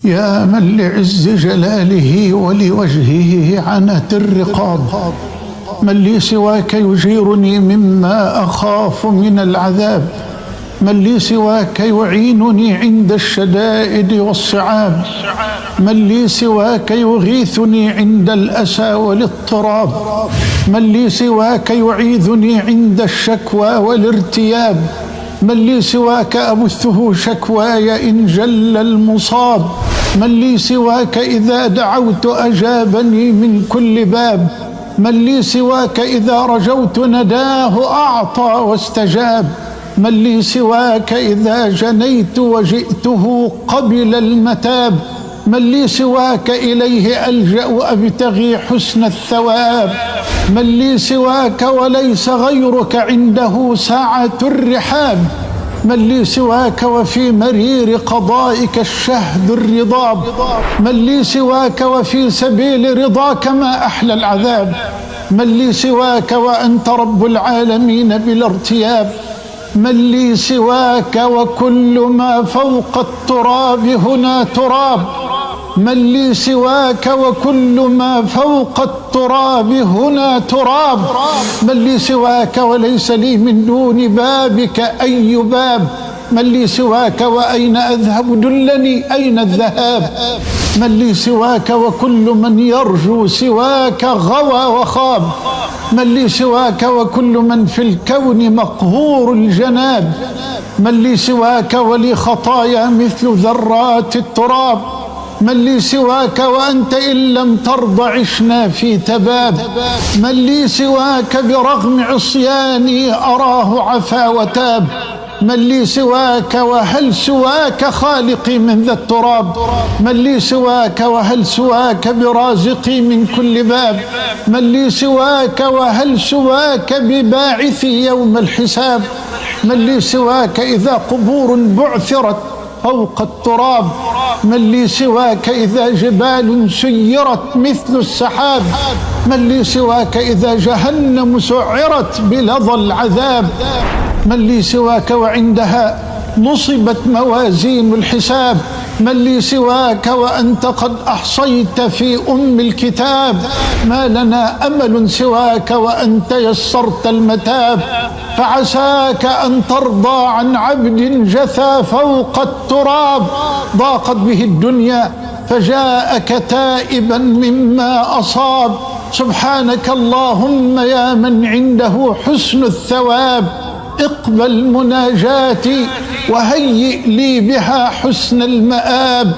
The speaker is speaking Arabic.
يا من لعز جلاله ولوجهه عنت الرقاب، من لي سواك يجيرني مما أخاف من العذاب، من لي سواك يعينني عند الشدائد والصعاب، من لي سواك يغيثني عند الأسى والاضطراب، من لي سواك يعيذني عند الشكوى والارتياب، من لي سواك أبثه شكواي إن جل المصاب، من لي سواك إذا دعوت أجابني من كل باب، من لي سواك إذا رجوت نداه أعطى واستجاب، من لي سواك إذا جنيت وجئته قبل المتاب، من لي سواك إليه ألجأ أبتغي حسن الثواب، من لي سواك وليس غيرك عنده ساعة الرحاب، من لي سواك وفي مرير قضائك الشهد الرضاب، من لي سواك وفي سبيل رضاك ما أحلى العذاب، من لي سواك وأنت رب العالمين بلا ارتياب، من لي سواك وكل ما فوق التراب هنا تراب، من لي سواك وكل ما فوق التراب هنا تراب، من لي سواك وليس لي من دون بابك أي باب، من لي سواك وأين أذهب دلني أين الذهاب، من لي سواك وكل من يرجو سواك غوى وخاب، من لي سواك وكل من في الكون مقهور الجناب، من لي سواك ولي خطايا مثل ذرات التراب، من لي سواك وأنت إن لم ترض عشنا في تباب، من لي سواك برغم عصياني أراه عفا وتاب، من لي سواك وهل سواك خالقي من ذا التراب، من لي سواك وهل سواك برازقي من كل باب، من لي سواك وهل سواك بباعثي يوم الحساب، من لي سواك إذا قبور بعثرت فوق التراب، من لي سواك إذا جبال سيرت مثل السحاب، من لي سواك إذا جهنم سعرت بلظى العذاب، من لي سواك وعندها نصبت موازين الحساب، من لي سواك وأنت قد أحصيت في أم الكتاب، ما لنا أمل سواك وأنت يسرت المتاب، فعساك أن ترضى عن عبد جثى فوق التراب، ضاقت به الدنيا فجاءك تائبا مما أصاب، سبحانك اللهم يا من عنده حسن الثواب، اقبل مناجاتي وهيئ لي بها حسن المآب.